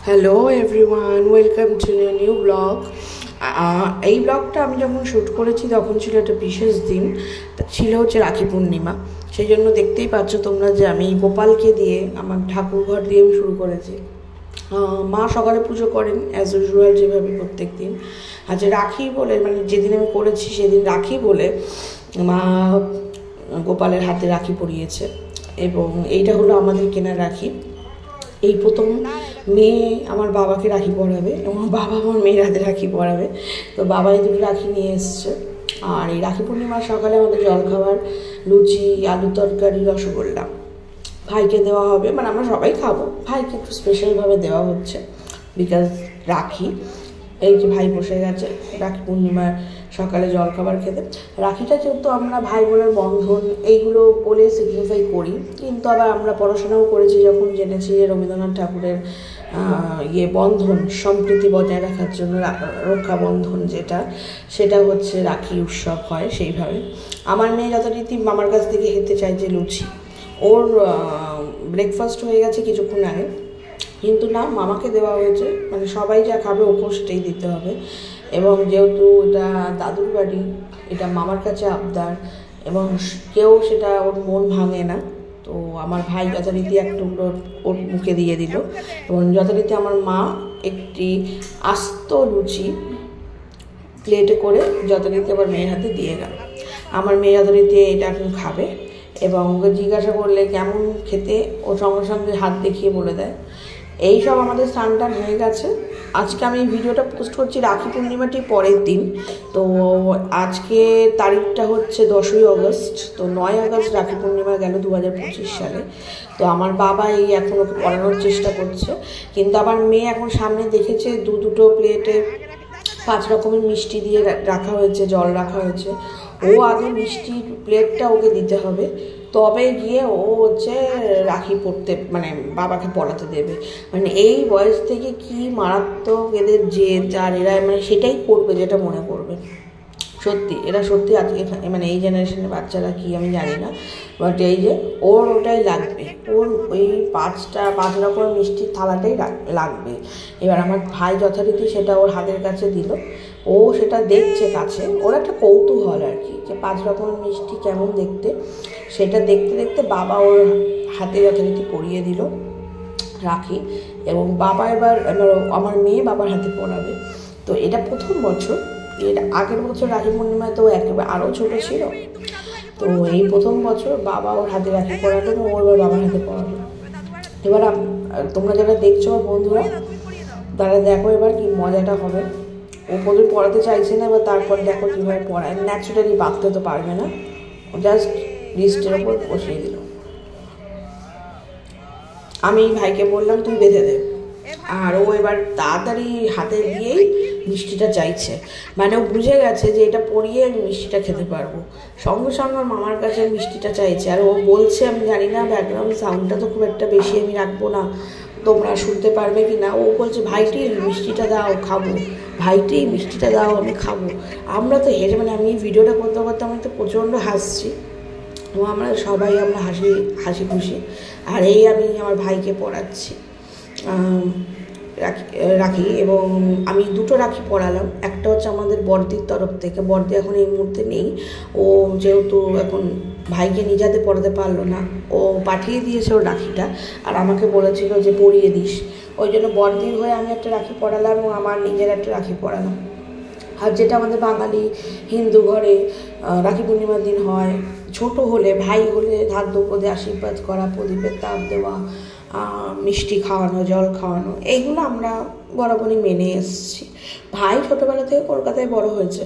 Hello everyone, welcome to new blog. এই ব্লগটা আমি যখন শ্যুট করেছি তখন ছিল একটা বিশেষ দিন, ছিল হচ্ছে রাখি পূর্ণিমা। সেই জন্য দেখতেই পাচ্ছ তোমরা যে আমি গোপালকে দিয়ে আমার ঠাকুর ঘর দিয়ে আমি শুরু করেছি। মা সকালে পুজো করেন অ্যাজ ইউজুয়াল যেভাবে প্রত্যেক দিন। আজ রাখি বলে, মানে যেদিন আমি করেছি সেদিন রাখি বলে মা গোপালের হাতে রাখি পরিয়েছে। এবং এইটা হলো আমাদের কেনা রাখি। এই প্রথম মেয়ে আমার বাবাকে রাখি পরাবে এবং বাবা আমার মেয়ের হাতে রাখি পরাবে। তো বাবা এই দুটো রাখি নিয়ে এসছে। আর এই রাখি পূর্ণিমার সকালে আমাদের জলখাবার লুচি, আলু তরকারি, রসগোল্লা ভাইকে দেওয়া হবে। মানে আমরা সবাই খাবো, ভাইকে একটু স্পেশালভাবে দেওয়া হচ্ছে বিকজ রাখি। এই যে ভাই বসে গেছে রাখি পূর্ণিমার সকালে জলখাবার খেতে। রাখিটা যেহেতু আমরা ভাই বোনের বন্ধন এইগুলো বলে সিগনিফাই করি, কিন্তু আবার আমরা পড়াশোনাও করেছি যখন জেনেছি যে রবীন্দ্রনাথ ঠাকুরের বন্ধন সম্প্রীতি বজায় রাখার জন্য রক্ষাবন্ধন সেটা হচ্ছে রাখি উৎসব হয়। সেইভাবে আমার মেয়ে যথারীতি মামার কাছ থেকে খেতে চায় যে লুচি। ওর ব্রেকফাস্ট হয়ে গেছে কিছুক্ষণ আগে, কিন্তু না, মামাকে দেওয়া হয়েছে। মানে সবাই যা খাবে ওকেও সেটাই দিতে হবে। এবং যেহেতু এটা দাদুর বাড়ি, এটা মামার কাছে আবদার এবং কেউ সেটা ওর মন ভাঙে না। তো আমার ভাই যথারীতি এক টুকরো ওর মুখে দিয়ে দিল এবং যথারীতি আমার মা একটি আস্ত লুচি প্লেটে করে যথারীতি আবার মেয়ের হাতে দিয়ে গেল। আমার মেয়ে যথারীতি এটা এখন খাবে এবং ওকে জিজ্ঞাসা করলে কেমন খেতে, ও সঙ্গে সঙ্গে হাত দেখিয়ে বলে দেয়। এই সব আমাদের স্নান টান হয়ে গেছে। আজকে আমি এই ভিডিওটা পোস্ট করছি রাখি পূর্ণিমাটি পরের দিন। তো আজকে তারিখটা হচ্ছে 10ই আগস্ট। তো 9 আগস্ট রাখি পূর্ণিমা গেল 2025 সালে। তো আমার বাবা এখন ওকে পড়ানোর চেষ্টা করছে, কিন্তু আমার মেয়ে এখন সামনে দেখেছে দুটো প্লেটে 5 রকমের মিষ্টি দিয়ে রাখা হয়েছে, জল রাখা হয়েছে। ও আগে মিষ্টির প্লেটটা ওকে দিতে হবে, তবে গিয়ে ও হচ্ছে রাখি পড়তে, মানে বাবাকে পড়াতে দেবে। মানে এই বয়স থেকে কি মারাত্মক এদের যার এরা মানে সেটাই করবে যেটা মনে করবে। সত্যি এরা সত্যি আজকে মানে এই জেনারেশনের বাচ্চারা কি আমি জানি না, বাট এই যে ওর ওটাই লাগবে, ওর ওই 5 রকমের মিষ্টির থালাটাই লাগবে। এবার আমার ভাই যথারীতি সেটা ওর হাতের কাছে দিল। ও সেটা দেখছে কাছে, ওর একটা কৌতূহল আর কি, যে 5 রকমের মিষ্টি কেমন দেখতে। সেটা দেখতে দেখতে বাবা ওর হাতে যথারীতি পরিয়ে দিল রাখি। এবং বাবা এবার আমার মেয়ে বাবার হাতে পরাবে। তো এটা প্রথম বছর। এর আগের বছর রাখি পূর্ণিমায় তো একেবারে আরও ছোটো ছিল। তো এই প্রথম বছর বাবা ওর হাতে রাখি পরালো এবং ওর বাবার হাতে পরালো। এবার তোমরা যারা দেখছো আমার বন্ধুরা, তারা দেখো এবার কি মজাটা হবে। ও প্রথমে পড়াতে চাইছে না, এবার তারপর দেখো কীভাবে পড়ায়। ন্যাচুরালি বাঁধতে তো পারবে না, জাস্ট রিস্টের ওপর বসিয়ে দিল। আমি ভাইকে বললাম তুই বেঁধে দে, আর ও এবার তাড়াতাড়ি হাতে দিয়েই মিষ্টিটা চাইছে। মানে ও বুঝে গেছে যে এটা পরিয়ে আমি মিষ্টিটা খেতে পারবো। সঙ্গে সঙ্গে ওর মামার কাছে মিষ্টিটা চাইছে। আর ও বলছে, আমি জানি না ব্যাকগ্রাউন্ড সাউন্ডটা তো খুব একটা বেশি আমি রাখবো না, তোমরা শুনতে পারবে কি না। ও বলছে ভাইটি মিষ্টিটা দাও খাবো, ভাইটি মিষ্টিটা দাও আমি খাবো। আমরা তো হেঁটে, মানে আমি ভিডিওটা করতে করতে আমি তো প্রচণ্ড হাসছি এবং আমরা সবাই হাসি খুশি। আর এই আমি আমার ভাইকে পড়াচ্ছি রাখি এবং আমি 2টো রাখি পরালাম। একটা হচ্ছে আমাদের বড়দির তরফ থেকে, বড়দি এখন এই মুহূর্তে নেই। ও যেহেতু এখন ভাইকে নিজাতে পড়াতে পারলো না, ও পাঠিয়ে দিয়েছে ওর রাখিটা, আর আমাকে বলেছিল যে পরিয়ে দিস। ওই জন্য বড়দির হয়ে আমি একটা রাখি পরালাম এবং আমার নিজের একটা রাখি পরালাম। আর যেটা আমাদের বাঙালি হিন্দু ঘরে রাখি পূর্ণিমার দিন হয়, ছোট হলে ভাই হলে ধার্য পদে আশীর্বাদ করা, প্রদীপের তাপ দেওয়া, মিষ্টি খাওয়ানো, জল খাওয়ানো, এইগুলো আমরা বরাবরই মেনে এসেছি। ভাই ছোটোবেলা থেকে কলকাতায় বড় হয়েছে,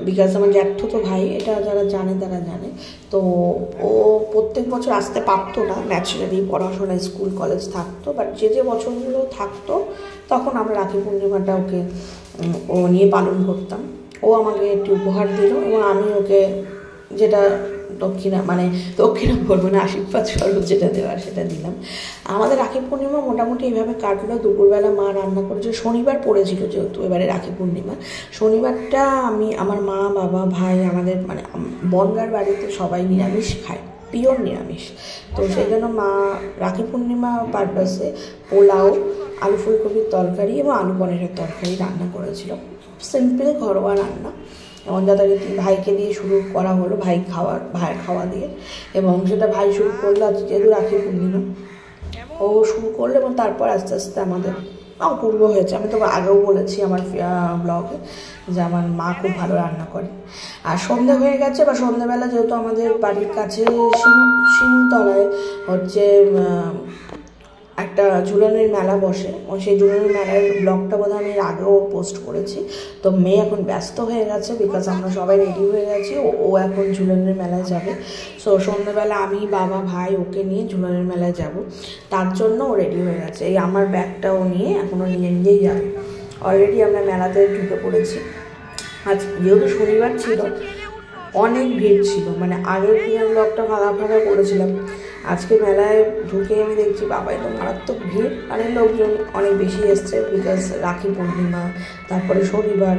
বিকজ আমার জ্যাঠতো ভাই, এটা যারা জানে তারা জানে। তো ও প্রত্যেক বছর আসতে পারতো না, ন্যাচারালি পড়াশোনা স্কুল কলেজ থাকতো, বাট যে বছরগুলো থাকতো তখন আমরা রাখি পূর্ণিমাটা ওকে ও নিয়ে পালন করতাম। ও আমাকে একটি উপহার দিল এবং আমি ওকে যেটা দক্ষিণা বলবো না, আশীর্বাদ স্বরূপ যেটা দেওয়ার সেটা দিলাম। আমাদের রাখি পূর্ণিমা মোটামুটি এইভাবে কাটলো। দুপুরবেলা মা রান্না করেছে, শনিবার পড়েছিল যেহেতু এবারে রাখি পূর্ণিমা। শনিবারটা আমার মা, বাবা, ভাই, আমাদের মানে বনগার বাড়িতে সবাই নিরামিষ খায়। পিওর নিরামিষ। তো সেই জন্য মা রাখি পূর্ণিমা পারপাসে পোলাও, আলু ফুলকপির তরকারি এবং আলু পনিরের তরকারি রান্না করেছিল। সিম্পল ঘরোয়া রান্না, এবং যথারীতি ভাইকে দিয়ে শুরু করা হলো, ভাইয়ের খাওয়া দিয়ে, এবং সেটা ভাই শুরু করলো। আজকে যেহেতু রাখি পূর্ণিমা, ও শুরু করলো এবং তারপর আস্তে আস্তে আমাদের অপূর্ব হয়েছে। আমি তো আগেও বলেছি আমার ব্লগে যে আমার মা খুব ভালো রান্না করে। আর সন্ধে হয়ে গেছে, বা সন্ধ্যেবেলা যেহেতু আমাদের বাড়ির কাছে শিমুলতলায় হচ্ছে একটা ঝুলনের মেলা বসে, সেই ঝুলনের মেলার ব্লগটা বোধহয় আমি আগেও পোস্ট করেছি। তো মেয়ে এখন ব্যস্ত হয়ে গেছে, বিকজ আমরা সবাই রেডি হয়ে গেছি, ও এখন ঝুলনের মেলায় যাবে। সো সন্ধ্যাবেলা আমি, বাবা, ভাই ওকে নিয়ে ঝুলনের মেলায় যাব, তার জন্য ও রেডি হয়ে গেছে। এই আমার ব্যাগটাও নিয়ে এখনও নিজেই যাবে। অলরেডি আমরা মেলাতে ঢুকে পড়েছি। আজ যেহেতু শনিবার ছিল, অনেক ভিড় ছিল, মানে আগের দিনের ব্লগটা ফাঁকা করেছিলাম। আজকে মেলায় ঢুকে আমি দেখছি বাবা একদম মারাত্মক ভিড়, মানে লোকজন অনেক বেশি এসছে, বিকজ রাখি পূর্ণিমা, তারপরে শনিবার।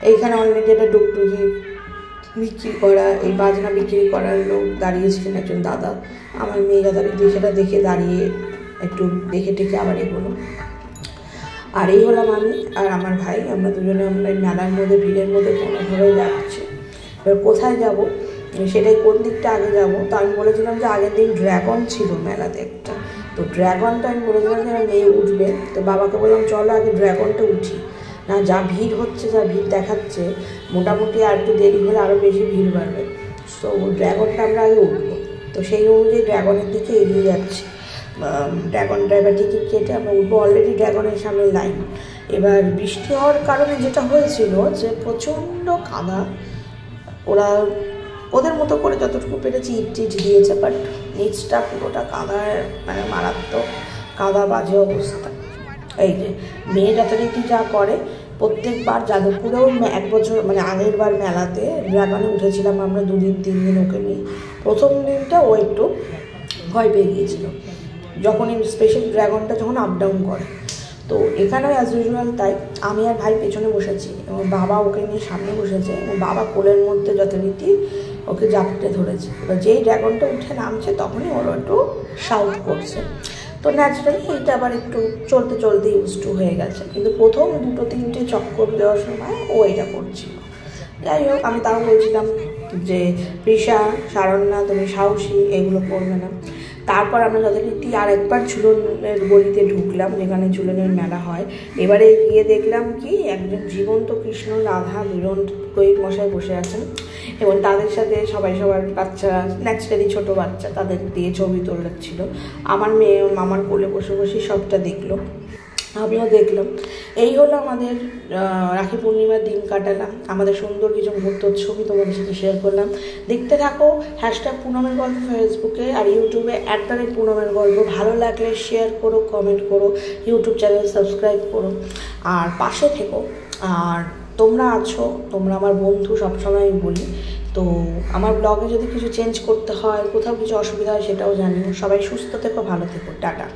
এইখানে অলরেডি একটা ডুগডুগি বিক্রি করা, এই বাজনা বিক্রি করার লোক দাঁড়িয়েছিলেন, একজন দাদা। আমার মেয়ে যথারীতি সেটা দেখে দাঁড়িয়ে একটু দেখে টেকে আবার এগোলো। আর এই হলাম আমি আর আমার ভাই, আমরা দুজনে আমরা মেলার মধ্যে ভিড়ের মধ্যে কোনোভাবে যাচ্ছি। এবার কোথায় যাব সেটাই, কোন দিকটা আগে যাব। তো আমি বলেছিলাম যে আগের দিন ড্রাগন ছিল মেলাতে একটা, তো ড্রাগনটা আমি বলেছিলাম যে মেয়ে উঠবে। তো বাবাকে বললাম চলো আগে ড্রাগনটা উঠি, না যা ভিড় হচ্ছে, যা ভিড় দেখাচ্ছে, মোটামুটি আর একটু দেরি হলে আরও বেশি ভিড় বাড়বে। তো ড্রাগনটা আমরা আগে উঠবো। তো সেই অনুযায়ী ড্রাগনের দিকে এগিয়ে যাচ্ছি। ড্রাগন ড্রাইভার টিকিট কেটে আমরা উঠবো। অলরেডি ড্রাগনের সামনে লাইন। এবার বৃষ্টি হওয়ার কারণে যেটা হয়েছিল যে প্রচণ্ড কাদা, ওরা ওদের মতো করে যতটুকু পেরেছি ইট দিয়েছে, বাট নিচটা পুরোটা কাদার, মানে মারাত্মক কাদা, বাজে অবস্থা। এই যে মেয়ে যথারীতি যা করে, প্রত্যেকবার যাদবপুরেও এক বছর, মানে আগের বার মেলাতে ড্রাগনে উঠেছিলাম আমরা 2 দিন 3 দিন ওকে নিয়ে। প্রথম দিনটা ও একটু ভয় পেয়ে গিয়েছিল যখন এই স্পেশাল ড্রাগনটা যখন আপ ডাউন করে। তো এখানেও অ্যাজ ইউজুয়াল তাই আমি আর ভাই পেছনে বসেছি, এবং বাবা ওকে নিয়ে সামনে বসেছে, এবং বাবা কোলের মধ্যে যথারীতি ওকে জাপটে ধরেছে। এবার যেই ড্রাগনটা উঠে নামছে তখনই ওরা একটু শাউট করছে। তো ন্যাচারালি এইটা আবার একটু চলতে চলতে ইউজ টু হয়ে গেছে, কিন্তু প্রথম 2-3টে চক্কর দেওয়ার সময় ও এটা করছিল। যাই হোক, আমি তাও বলছিলাম যে রিশা, শারণ্যা, তুমি সাহসী, এগুলো করবে না। তারপর আমরা যথারীতি আরেকবার ঝুলনের গলিতে ঢুকলাম, যেখানে ঝুলনের মেলা হয়। এবারে গিয়ে দেখলাম কি, একজন জীবন্ত কৃষ্ণ, রাধা, দুজন পুরোহিত মশাই বসে আছেন, এবং তাদের সাথে সবার বাচ্চারা, ন্যাচারালি ছোটো বাচ্চা, তাদের দিয়ে ছবি তোলাচ্ছিল। আমার মেয়ে মামার কোলে বসে বসে সবটা দেখলো, আমিও দেখলাম। এই হলো আমাদের রাখি পূর্ণিমার দিন কাটালাম। আমাদের সুন্দর কিছু মুহূর্তের ছবি তোমাদের সাথে শেয়ার করলাম। দেখতে থাকো #পুনমের গল্প ফেসবুকে, আর ইউটিউবে @পুনমের গল্প। ভালো লাগলে শেয়ার করো, কমেন্ট করো, ইউটিউব চ্যানেল সাবস্ক্রাইব করো, আর পাশে থেকো। আর তোমরা আছো, তোমরা আমার বন্ধু, সবসময় আমি বলি। তো আমার ব্লগে যদি কিছু চেঞ্জ করতে হয়, কোথাও কিছু অসুবিধা হয়, সেটাও জানিও। সবাই সুস্থ থেকো, ভালো থেকো, টাটা।